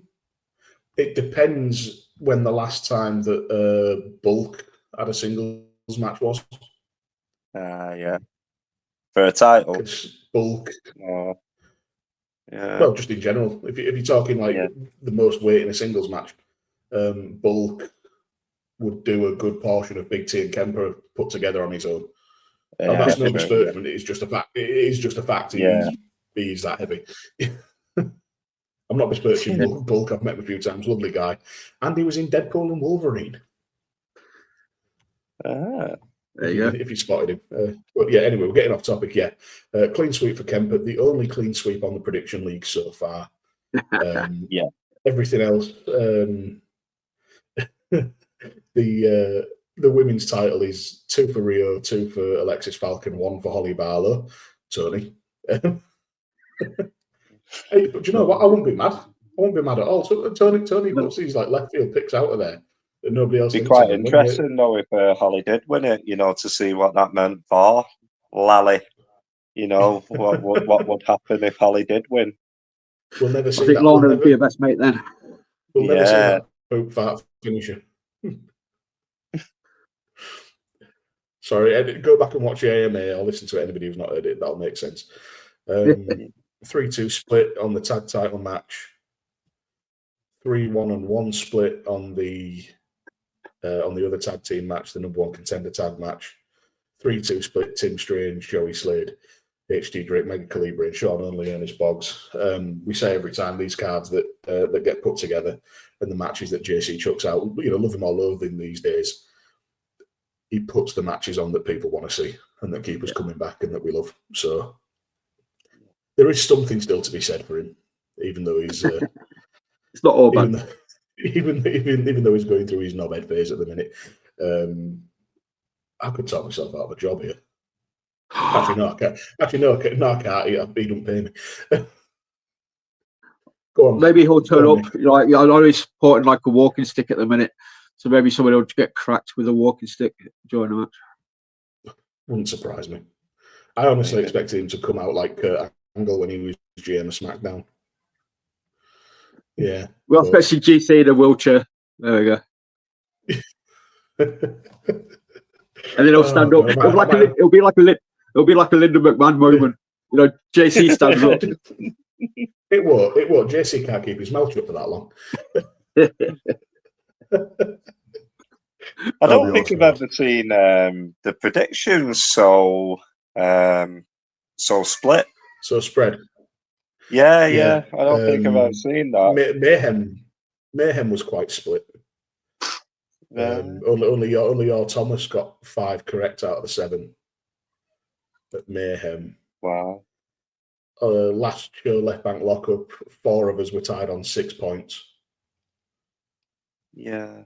It depends when the last time that Bulk had a singles match was. For a title. Bulk. Well, just in general. If you're talking like the most weight in a singles match, Bulk would do a good portion of Big T and Kemper put together on his own. That's no disparagement. It's just a fact. It is just a fact. He's that heavy. I'm not besmirching Bulk. I've met him a few times. Lovely guy. And he was in Deadpool and Wolverine. There you go. If you spotted him. But anyway, we're getting off topic. Clean sweep for Kemper. The only clean sweep on the prediction league so far. Everything else. The women's title is 2 for Rio, 2 for Alexis Falcon, 1 for Holly Barlow. Tony. Hey, but you know what? I won't be mad. I won't be mad at all. So Tony puts these like left field picks out of there that nobody else. It'd be quite interesting though if Holly did win it. You know, to see what that meant for Lally. You know what would happen if Holly did win. We'll never see. I think Lorna would be your best mate then. We'll never see that poop fart finisher. Sorry, go back and watch the AMA or listen to it. Anybody who's not heard it, that'll make sense. 3-2 split on the tag title match. 3-1-1 split on the other tag team match, the number 1 contender tag match. 3-2 split, Tim Strange, Joey Slade, HD Drake, Mega Calibre, and Sean Only, Ernest Boggs. We say every time these cards that get put together and the matches that JC chucks out, you know, love him or loathe him these days, he puts the matches on that people want to see and that keep us coming back and that we love. So there is something still to be said for him, even though he's it's not all bad. Even though he's going through his knobhead phase at the minute. I could talk myself out of a job here. Actually, no, I can't. I can't. He don't pay me. Go on. Maybe he'll turn up. Like, I know he's supporting like a walking stick at the minute, so maybe somebody will get cracked with a walking stick during the match. Wouldn't surprise me. I honestly expected him to come out like Angle when he was GM of SmackDown. Yeah. Well, especially GC in a wheelchair. There we go. And then he'll stand up. It'll be like a Linda McMahon moment. You know, JC stands up. It won't. JC can't keep his mouth shut for that long. I That'll don't be think awesome. I've ever seen the predictions so split. So spread. Yeah. I don't think I've ever seen that. Mayhem was quite split. Yeah. Only your Thomas got 5 correct out of the 7. But Mayhem. Wow. Last show, left bank lockup, 4 of us were tied on 6 points. Yeah.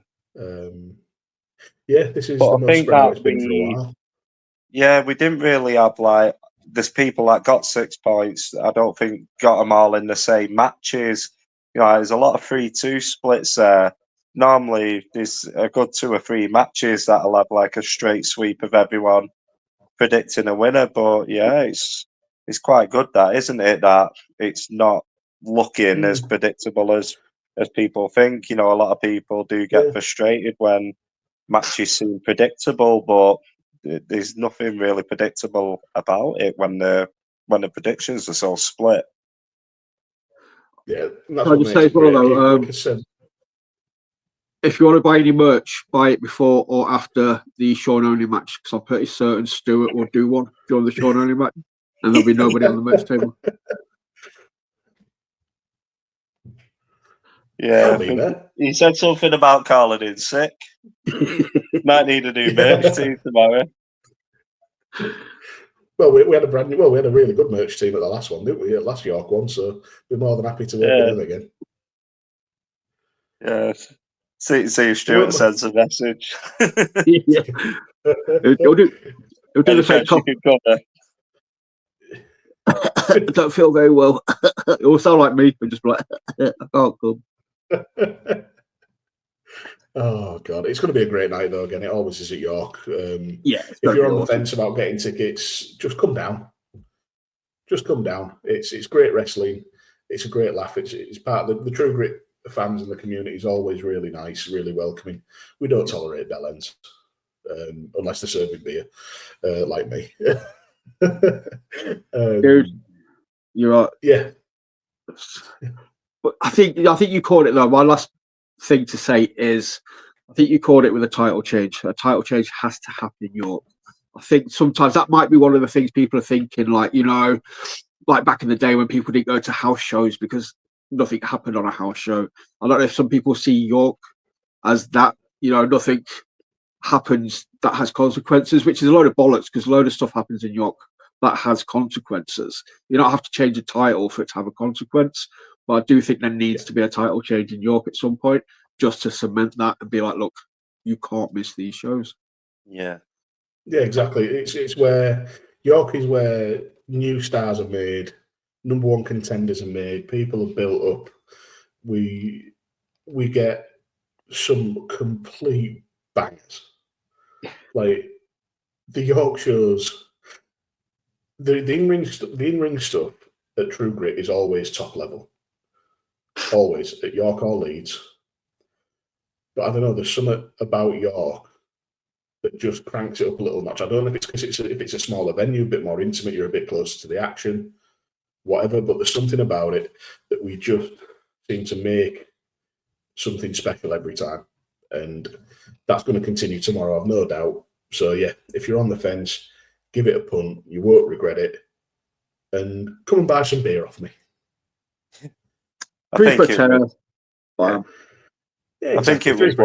This is But the I most think spread out that it's been for a while. Yeah, we didn't really have like there's people that got 6 points. I don't think got them all in the same matches. You know, there's a lot of 3-2 splits there. Normally, there's a good 2 or 3 matches that'll have like a straight sweep of everyone predicting a winner. But yeah, it's quite good that, isn't it? That it's not looking as predictable as people think. You know, a lot of people do get frustrated when matches seem predictable, but there's nothing really predictable about it when the predictions are so split. Yeah, and that's Can I what just makes say it as well, great. though, Like I said, if you want to buy any merch, buy it before or after the Sean only match, because I'm pretty certain Stuart will do one during the Sean only match, and there'll be nobody on the merch table. Yeah, I'll be there. he said something about calling in sick. Might need a new merch team tomorrow. Well, we had we had a really good merch team at the last one, didn't we? At last York one, so we're more than happy to work with them again. Yeah. See if Stuart sends a message. Yeah. He'll do the same. I don't feel very well. It will sound like me. I'm just like, I can't come. Oh God, it's going to be a great night though. Again, it always is at York. Yeah, if you're on the fence about getting tickets, just come down. Just come down. It's great wrestling. It's a great laugh. It's part of the True Grit fans and the community is always really nice, really welcoming. We don't tolerate bell ends unless they're serving beer, like me. Dude, you're right. Yeah. But I think you called it though. My last thing to say is, I think you called it with a title change. A title change has to happen in York. I think sometimes that might be one of the things people are thinking, like, you know, like back in the day when people didn't go to house shows because nothing happened on a house show. I don't know if some people see York as that, you know, nothing happens that has consequences, which is a load of bollocks because a load of stuff happens in York that has consequences. You don't have to change a title for it to have a consequence. But I do think there needs to be a title change in York at some point just to cement that and be like, look, you can't miss these shows. Yeah. Yeah, exactly. It's where York is where new stars are made, number one contenders are made, people are built up. We get some complete bangers. Like the York shows, the in-ring stuff at True Grit is always top level. Always at York or Leeds. But I don't know, there's something about York that just cranks it up a little notch. I don't know if it's because if it's a smaller venue, a bit more intimate, you're a bit closer to the action, whatever. But there's something about it that we just seem to make something special every time, and that's going to continue tomorrow, I've no doubt. So yeah, if you're on the fence, give it a punt. You won't regret it, and come and buy some beer off me. I think it was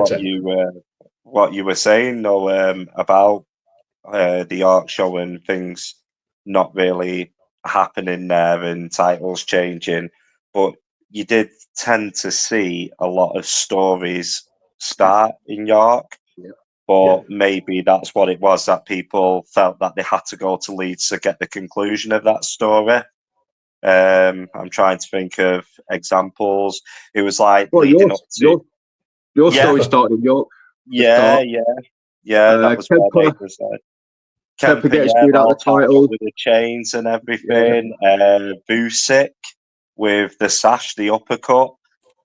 what you were saying though about the York show and things not really happening there and titles changing, but you did tend to see a lot of stories start in York. But maybe that's what it was, that people felt that they had to go to Leeds to get the conclusion of that story. I'm trying to think of examples. It was like leading up to your story started in York. Yeah, that was Kemper, where they decided. Kemper, gets screwed out the title with the chains and everything. Busick with the sash, the uppercut.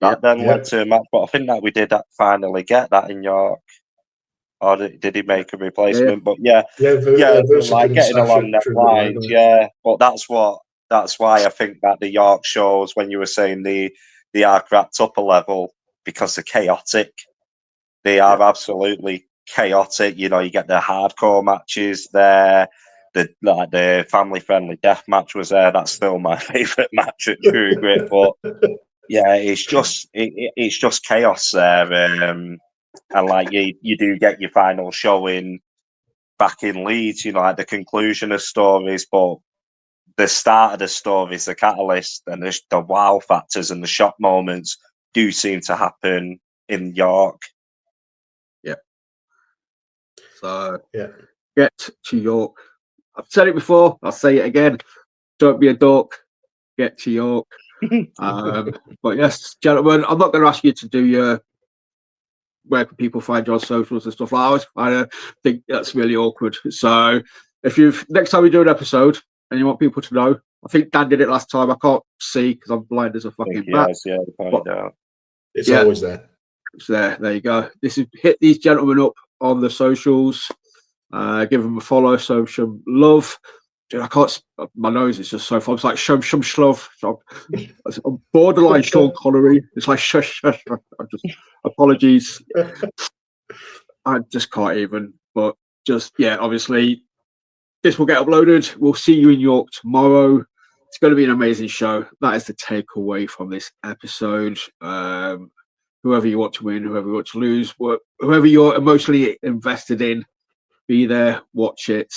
That then led to a match, but I think that we did finally get that in York. Or did he make a replacement? But like getting along that lines. But that's why I think that the York shows, when you were saying they are cracked up a level because they're chaotic. They are absolutely chaotic. You get the hardcore matches there. The family friendly death match was there. That's still my favourite match at True Grit. But yeah, it's just chaos there. And like you do get your final showing back in Leeds. Like the conclusion of stories, but the start of the stories, the catalyst, and the wow factors and the shock moments do seem to happen in York. Yeah. So Yeah. get to York. I've said it before. I'll say it again. Don't be a dork. Get to York. But yes, gentlemen, I'm not going to ask you to do your where can people find you on socials and stuff like that. I think that's really awkward. So if next time we do an episode and you want people to know, I think Dan did it last time. I can't see because I'm blind as a fucking bat. It's always there. It's there. There you go. Hit these gentlemen up on the socials. Give them a follow. Show some love. Dude, I can't. My nose is just so far. It's like show some love. I'm borderline Sean Connery. It's like shush. Apologies. I just can't even. But obviously, this will get uploaded. We'll see you in York tomorrow. It's going to be an amazing show. That is the takeaway from this episode. Whoever you want to win, whoever you want to lose, whoever you're emotionally invested in, be there, watch it.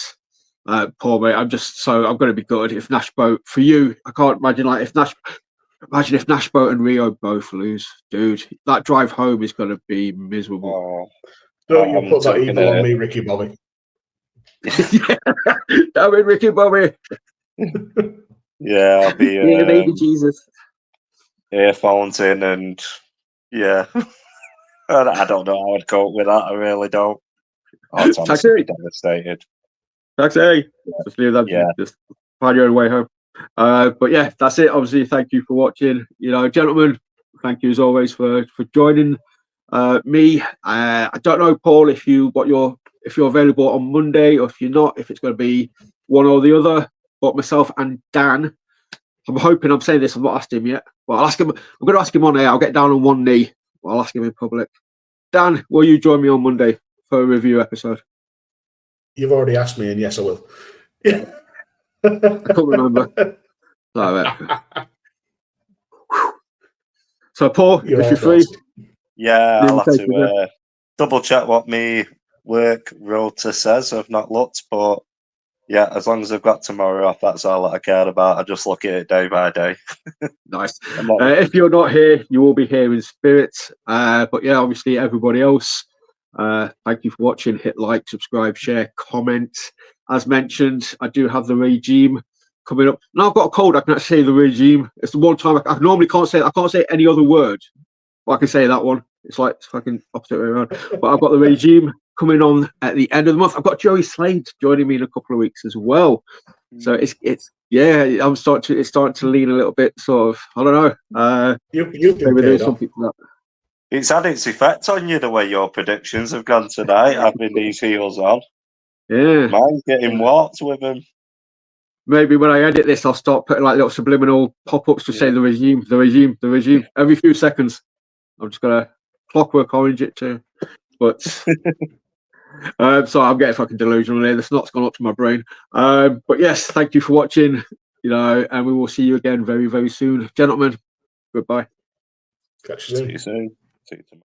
Poor mate, I'm going to be gutted if Nashboat, for you, I can't imagine if Nashboat and Rio both lose, dude. That drive home is going to be miserable. Don't you put that evil on me, Ricky Bobby. Damn it, Ricky Bobby. Yeah, I'll be baby Jesus. Earphones in and yeah. I don't know how I'd cope with that. I really don't. Tom's be devastated. Taxi. Just leave them. Yeah. Just find your own way home. But yeah, that's it. Obviously, thank you for watching. Gentlemen, thank you as always for joining me. I don't know, Paul, if you're available on Monday or if you're not, if it's going to be one or the other. But myself and Dan, I'm saying this. I'm not asked him yet. But I'll ask him. I'm going to ask him on air. I'll get down on one knee. I'll ask him in public. Dan, will you join me on Monday for a review episode? You've already asked me, and yes, I will. Yeah. I can't remember. So, Paul, if you're free. Yeah, I'll have to double check what me work rota says. I've not looked, but yeah, as long as I've got tomorrow off, that's all that I care about. I just look at it day by day. Nice. If you're not here, you will be here in spirit. But yeah, obviously, everybody else, thank you for watching. Hit like, subscribe, share, comment. As mentioned, I do have the regime coming up. Now I've got a cold. I can actually say the regime. It's the one time I normally can't say. I can't say any other word, but I can say that one. It's like fucking opposite way around. But I've got the regime coming on at the end of the month. I've got Joey Slade joining me in a couple of weeks as well. So it's starting to lean a little bit sort of. I don't know. You've been paid off. It's had its effect on you the way your predictions have gone tonight, having these heels on. Yeah, mine's getting warped with them. Maybe when I edit this, I'll start putting like little subliminal pop-ups to say the regime. Every few seconds. I'm just gonna clockwork orange it too. But so I'm getting fucking delusional here. The snot's gone up to my brain. But yes, thank you for watching. And we will see you again very, very soon, gentlemen. Goodbye. Catch you soon. See you soon. See you tomorrow.